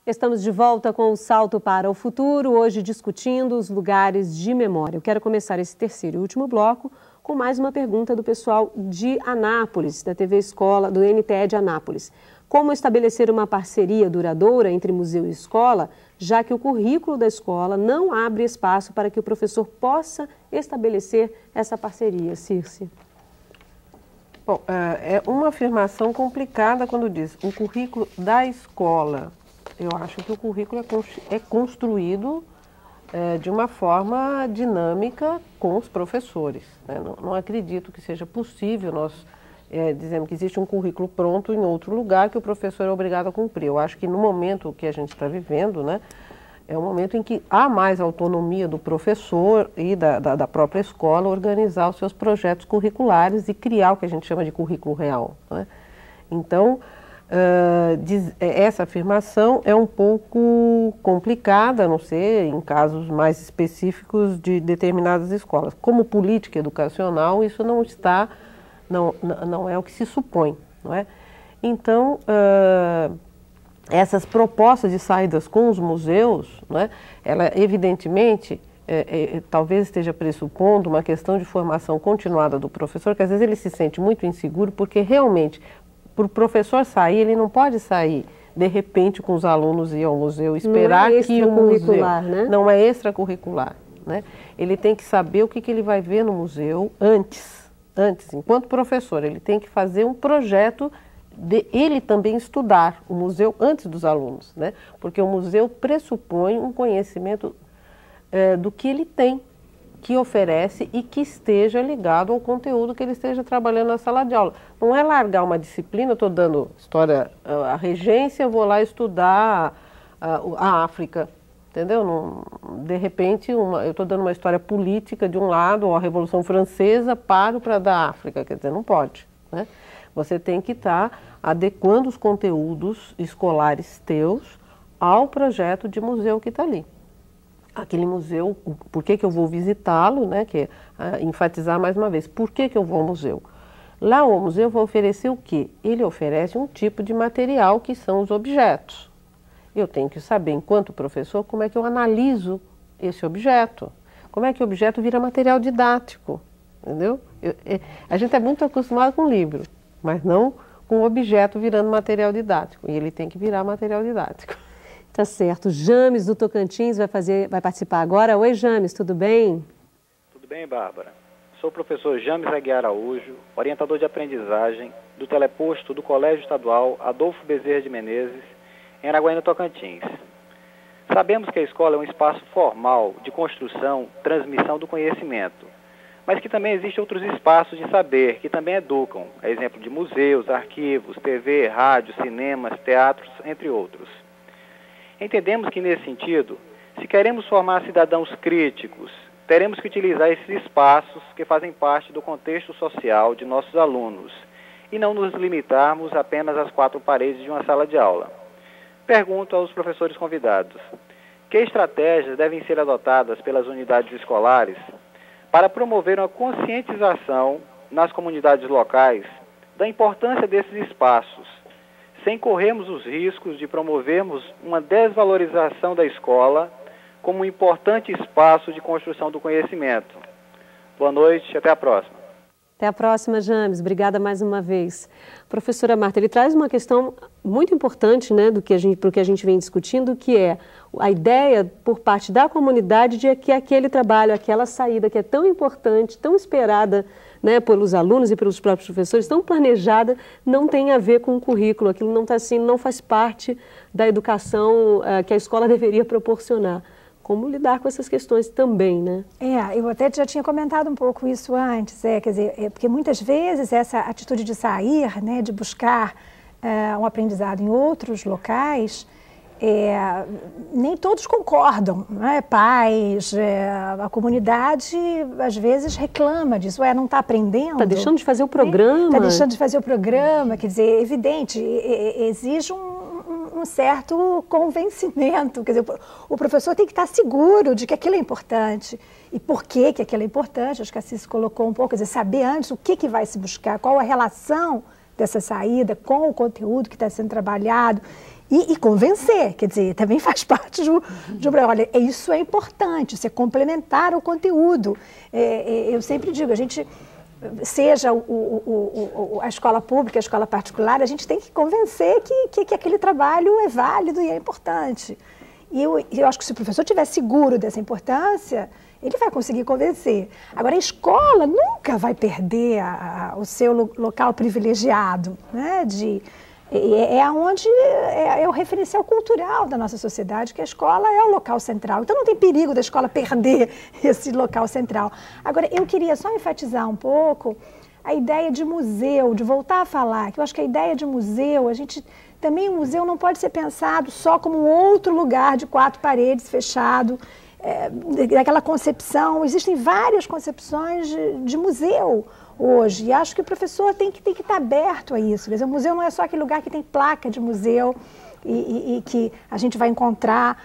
Estamos de volta com o Salto para o Futuro, hoje discutindo os lugares de memória. Eu quero começar esse terceiro e último bloco com mais uma pergunta do pessoal de Anápolis, da TV Escola, do NTE de Anápolis. Como estabelecer uma parceria duradoura entre museu e escola, já que o currículo da escola não abre espaço para que o professor possa estabelecer essa parceria, Circe? Bom, é uma afirmação complicada quando diz o currículo da escola. Eu acho que o currículo é construído de uma forma dinâmica com os professores, né? Não acredito que seja possível nós dizermos que existe um currículo pronto em outro lugar que o professor é obrigado a cumprir. Eu acho que no momento que a gente está vivendo, né, é um momento em que há mais autonomia do professor e da própria escola organizar os seus projetos curriculares e criar o que a gente chama de currículo real, né? Então, essa afirmação é um pouco complicada, a não ser em casos mais específicos de determinadas escolas. Como política educacional, isso não é o que se supõe, não é? Então, essas propostas de saídas com os museus, né, ela evidentemente, talvez esteja pressupondo uma questão de formação continuada do professor, que às vezes ele se sente muito inseguro, porque realmente, para o professor sair, ele não pode sair de repente com os alunos e ir ao museu, esperar que o museu... Né? Não é extracurricular, né? Ele tem que saber o que ele vai ver no museu antes, enquanto professor, ele tem que fazer um projeto de ele também estudar o museu antes dos alunos, né? Porque o museu pressupõe um conhecimento do que ele tem, que oferece e que esteja ligado ao conteúdo que ele esteja trabalhando na sala de aula. Não é largar uma disciplina, eu estou dando história, a regência, eu vou lá estudar a África, entendeu? Não, de repente, eu estou dando uma história política de um lado, ou a Revolução Francesa, paro para dar África, quer dizer, não pode, né? Você tem que estar adequando os conteúdos escolares teus ao projeto de museu que está ali. Aquele museu, por que eu vou visitá-lo, né? Que é enfatizar mais uma vez, por que eu vou ao museu? Lá o museu vai oferecer o quê? Ele oferece um tipo de material que são os objetos. Eu tenho que saber, enquanto professor, como é que eu analiso esse objeto. Como é que o objeto vira material didático, entendeu? A gente é muito acostumado com livro, mas não com o objeto virando material didático. E ele tem que virar material didático. Tá certo. James, do Tocantins, vai participar agora. Oi, James, tudo bem? Tudo bem, Bárbara. Sou o professor James Aguiar Araújo, orientador de aprendizagem do teleposto do Colégio Estadual Adolfo Bezerra de Menezes, em Araguaína, Tocantins. Sabemos que a escola é um espaço formal de construção, transmissão do conhecimento, mas que também existem outros espaços de saber que também educam, a exemplo de museus, arquivos, TV, rádio, cinemas, teatros, entre outros. Entendemos que, nesse sentido, se queremos formar cidadãos críticos, teremos que utilizar esses espaços que fazem parte do contexto social de nossos alunos e não nos limitarmos apenas às quatro paredes de uma sala de aula. Pergunto aos professores convidados, que estratégias devem ser adotadas pelas unidades escolares para promover uma conscientização nas comunidades locais da importância desses espaços, sem corrermos os riscos de promovermos uma desvalorização da escola como um importante espaço de construção do conhecimento. Boa noite, até a próxima. Até a próxima, James. Obrigada mais uma vez. Professora Marta, ele traz uma questão muito importante, né, do que a gente vem discutindo, que é a ideia por parte da comunidade de que aquele trabalho, aquela saída que é tão importante, tão esperada, né, pelos alunos e pelos próprios professores, tão planejada, não tem a ver com o currículo. Aquilo não está assim, não faz parte da educação que a escola deveria proporcionar. Como lidar com essas questões também, né? Eu até já tinha comentado um pouco isso antes, quer dizer, porque muitas vezes essa atitude de sair, né, de buscar um aprendizado em outros locais, nem todos concordam, né? Pais, a comunidade às vezes reclama disso, não está aprendendo. Está deixando de fazer o programa. Está deixando de fazer o programa, quer dizer, é evidente, exige um certo convencimento, quer dizer, o professor tem que estar seguro de que aquilo é importante. E por que aquilo é importante? Acho que a Cis colocou um pouco, quer dizer, saber antes o que vai se buscar, qual a relação dessa saída com o conteúdo que está sendo trabalhado. E convencer, quer dizer, também faz parte olha, isso é importante, isso é complementar ao conteúdo. Eu sempre digo, a gente, seja a escola pública, a escola particular, a gente tem que convencer que aquele trabalho é válido e é importante. E eu acho que se o professor estiver seguro dessa importância, ele vai conseguir convencer. Agora, a escola nunca vai perder o seu local privilegiado, né? É o referencial cultural da nossa sociedade, que a escola é o local central. Então, não tem perigo da escola perder esse local central. Agora, eu queria só enfatizar um pouco a ideia de museu, de voltar a falar, que eu acho que a ideia de museu, também o museu não pode ser pensado só como um outro lugar de 4 paredes, fechado, daquela concepção. Existem várias concepções de museu hoje, e acho que o professor tem que estar aberto a isso. Quer dizer, o museu não é só aquele lugar que tem placa de museu e que a gente vai encontrar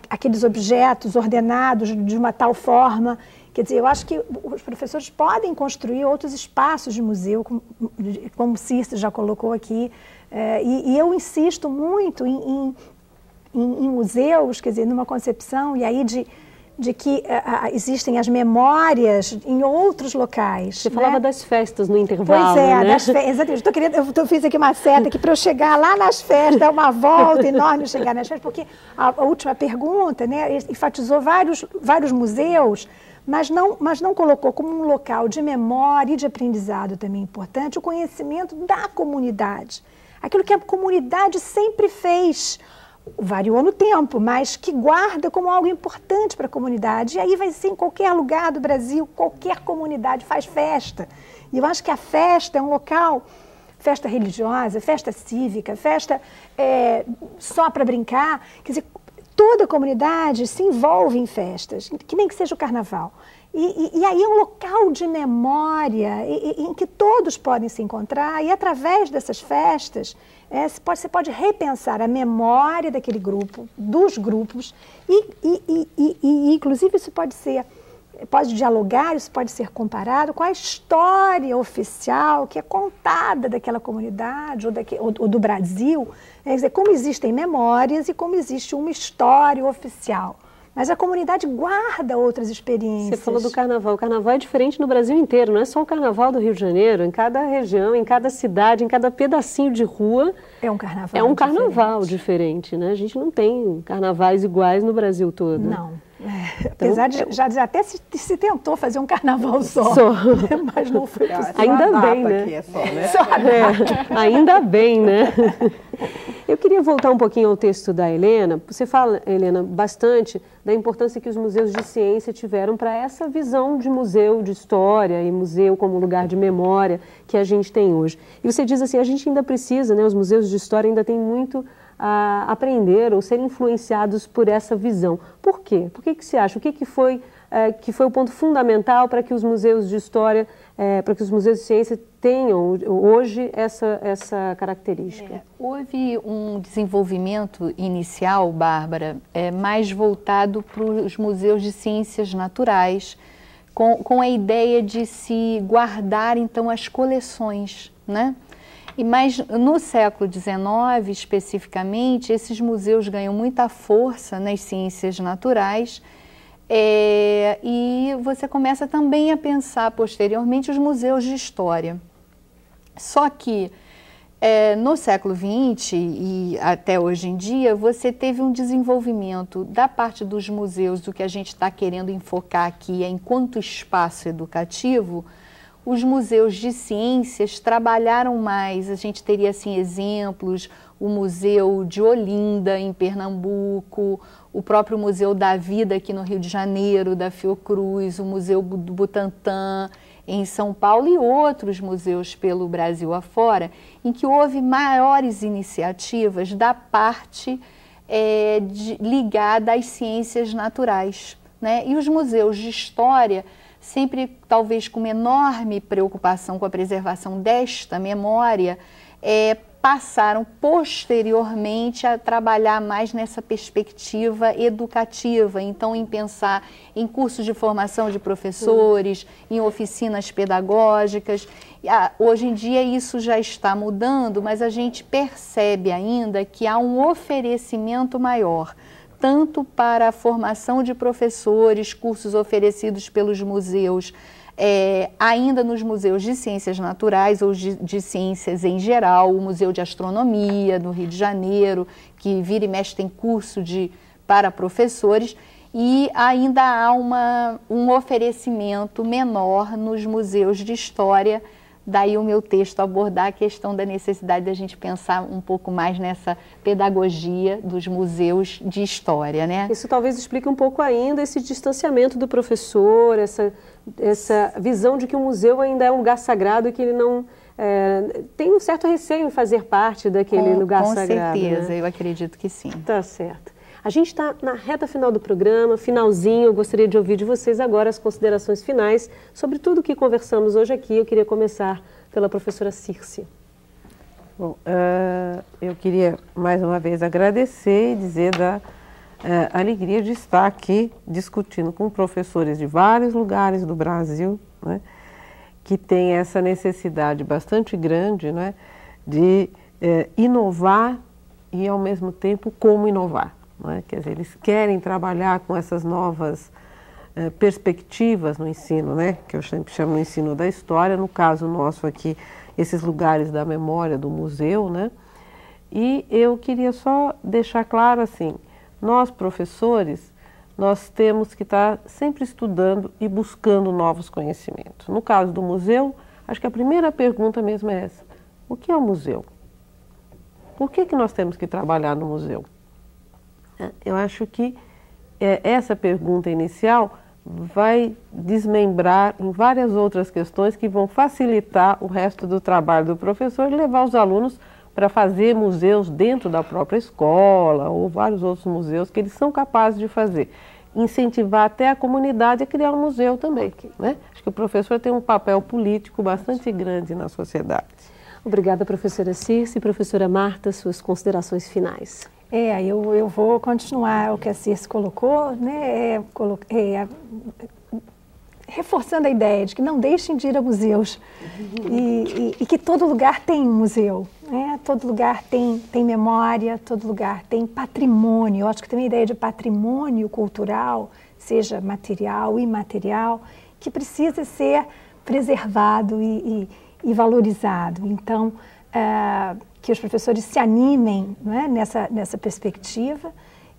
aqueles objetos ordenados de uma tal forma. Quer dizer, eu acho que os professores podem construir outros espaços de museu, como o Circe já colocou aqui, e eu insisto muito em museus, quer dizer, numa concepção, e aí de que existem as memórias em outros locais. Você falava das festas no intervalo, pois é, né? Das festas, exatamente. Eu fiz aqui uma seta aqui para eu chegar lá nas festas, dar uma volta enorme, chegar nas festas, porque a última pergunta, né, enfatizou vários museus, mas não colocou como um local de memória e de aprendizado também importante o conhecimento da comunidade. Aquilo que a comunidade sempre fez, variou no tempo, mas que guarda como algo importante para a comunidade. E aí vai ser em qualquer lugar do Brasil, qualquer comunidade faz festa. E eu acho que a festa é um local, festa religiosa, festa cívica, festa só para brincar, quer dizer, toda a comunidade se envolve em festas, que nem que seja o carnaval. E aí é um local de memória em que todos podem se encontrar, e através dessas festas você pode repensar a memória daquele grupo, dos grupos, e inclusive isso pode dialogar, isso pode ser comparado com a história oficial que é contada daquela comunidade ou do Brasil. Quer dizer, como existem memórias e como existe uma história oficial. Mas a comunidade guarda outras experiências. Você falou do carnaval. O carnaval é diferente no Brasil inteiro, não é só o carnaval do Rio de Janeiro. Em cada região, em cada cidade, em cada pedacinho de rua. É um carnaval diferente. É um carnaval diferente, né? A gente não tem carnavais iguais no Brasil todo. Não. Apesar de já até se tentou fazer um carnaval só. Mas não foi possível. Ainda bem, né? Aqui é só, né? Ainda bem, né? Eu queria voltar um pouquinho ao texto da Helena. Você fala, Helena, bastante da importância que os museus de ciência tiveram para essa visão de museu de história e museu como lugar de memória que a gente tem hoje. E você diz assim, a gente ainda precisa, né, os museus de história ainda têm muito a aprender ou ser influenciados por essa visão. Por quê? Por que você acha? O que foi o ponto fundamental para que os museus de história, para que os museus de ciência tenham hoje essa característica? Houve um desenvolvimento inicial, Bárbara, mais voltado para os museus de ciências naturais, com a ideia de se guardar, então, as coleções, né? Mas no século XIX, especificamente, esses museus ganham muita força nas ciências naturais, e você começa também a pensar posteriormente os museus de história. Só que no século XX e até hoje em dia, você teve um desenvolvimento da parte dos museus, do que a gente está querendo enfocar aqui enquanto espaço educativo. Os museus de ciências trabalharam mais, a gente teria assim exemplos, o Museu de Olinda, em Pernambuco, o próprio Museu da Vida aqui no Rio de Janeiro, da Fiocruz, o Museu do Butantã em São Paulo e outros museus pelo Brasil afora, em que houve maiores iniciativas da parte ligada às ciências naturais, né? E os museus de história, sempre talvez com uma enorme preocupação com a preservação desta memória, passaram posteriormente a trabalhar mais nessa perspectiva educativa, então em pensar em cursos de formação de professores, em oficinas pedagógicas. Hoje em dia isso já está mudando, mas a gente percebe ainda que há um oferecimento maior, tanto para a formação de professores, cursos oferecidos pelos museus, ainda nos museus de ciências naturais ou de ciências em geral, o Museu de Astronomia no Rio de Janeiro, que vira e mexe tem curso para professores, e ainda há um oferecimento menor nos museus de história. Daí o meu texto abordar a questão da necessidade de a gente pensar um pouco mais nessa pedagogia dos museus de história, né? Isso talvez explique um pouco ainda esse distanciamento do professor, essa visão de que o museu ainda é um lugar sagrado e que ele não tem um certo receio em fazer parte daquele lugar sagrado. Com certeza, né? eu acredito que sim. Tá certo. A gente está na reta final do programa, finalzinho. Eu gostaria de ouvir de vocês agora as considerações finais sobre tudo o que conversamos hoje aqui. Eu queria começar pela professora Circe. Bom, eu queria mais uma vez agradecer e dizer da alegria de estar aqui discutindo com professores de vários lugares do Brasil, né, que têm essa necessidade bastante grande, né, de inovar e ao mesmo tempo como inovar. Né? Quer dizer, eles querem trabalhar com essas novas perspectivas no ensino, né? Que eu sempre chamo de ensino da história, no caso nosso aqui, esses lugares da memória do museu, né? E eu queria só deixar claro assim, nós professores, nós temos que estar sempre estudando e buscando novos conhecimentos. No caso do museu, acho que a primeira pergunta mesmo é essa: o que é o museu? Por que nós temos que trabalhar no museu? Eu acho que essa pergunta inicial vai desmembrar em várias outras questões que vão facilitar o resto do trabalho do professor e levar os alunos para fazer museus dentro da própria escola ou vários outros museus que eles são capazes de fazer. Incentivar até a comunidade a criar um museu também, né? Acho que o professor tem um papel político bastante grande na sociedade. Obrigada, professora Circe. Professora Marta, suas considerações finais. Eu vou continuar o que a Circe colocou, né? Reforçando a ideia de que não deixem de ir a museus e que todo lugar tem um museu, né? Todo lugar tem memória, todo lugar tem patrimônio. Eu acho que tem uma ideia de patrimônio cultural, seja material, imaterial, que precisa ser preservado e valorizado. Então, que os professores se animem, né, nessa perspectiva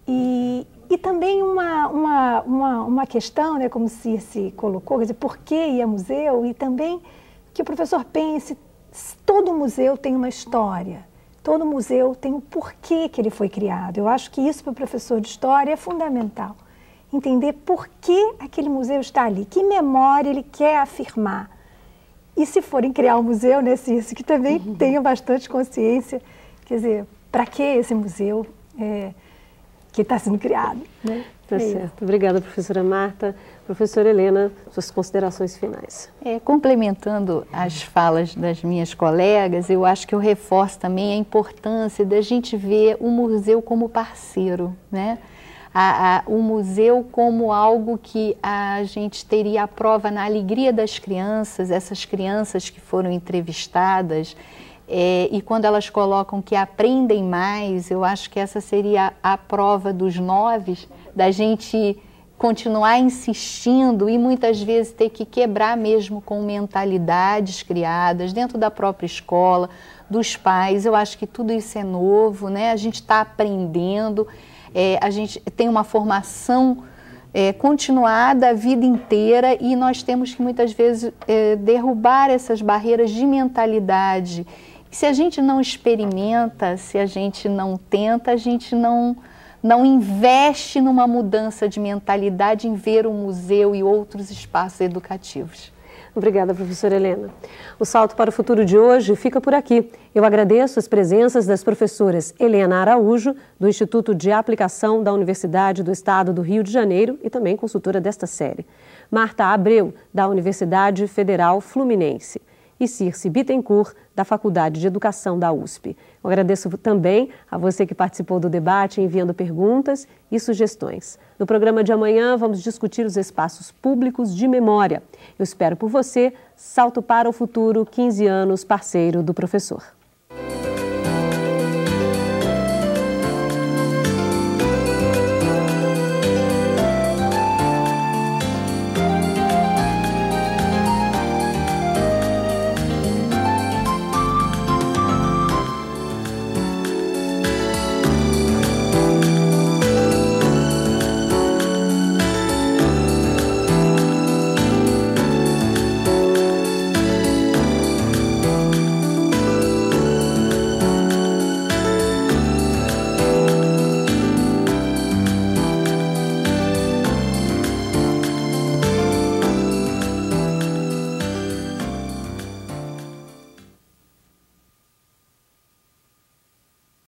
e também uma questão, né, como Circe colocou, quer dizer, por que ir a museu, e também que o professor pense, todo museu tem uma história, todo museu tem um porquê que ele foi criado. Eu acho que isso para o professor de história é fundamental, entender por que aquele museu está ali, que memória ele quer afirmar. E se forem criar um museu, né, Circe, que também tenha bastante consciência, quer dizer, para que esse museu que está sendo criado, né? Tá certo. Obrigada, professora Marta. Professora Helena, suas considerações finais. Complementando as falas das minhas colegas, eu acho que eu reforço também a importância da gente ver o museu como parceiro, né? O museu como algo que a gente teria a prova na alegria das crianças, essas crianças que foram entrevistadas, e quando elas colocam que aprendem mais, eu acho que essa seria a prova dos 9, da gente continuar insistindo e muitas vezes ter que quebrar mesmo com mentalidades criadas dentro da própria escola, dos pais. Eu acho que tudo isso é novo, né? A gente está aprendendo. A gente tem uma formação continuada a vida inteira e nós temos que muitas vezes derrubar essas barreiras de mentalidade. Se a gente não experimenta, se a gente não tenta, a gente não investe numa mudança de mentalidade em ver o museu e outros espaços educativos. Obrigada, professora Helena. O Salto para o Futuro de hoje fica por aqui. Eu agradeço as presenças das professoras Helena Araújo, do Instituto de Aplicação da Universidade do Estado do Rio de Janeiro e também consultora desta série. Marta Abreu, da Universidade Federal Fluminense. e Circe Bittencourt, da Faculdade de Educação da USP. Eu agradeço também a você que participou do debate, enviando perguntas e sugestões. No programa de amanhã, vamos discutir os espaços públicos de memória. Eu espero por você. Salto para o Futuro, 15 anos, parceiro do professor.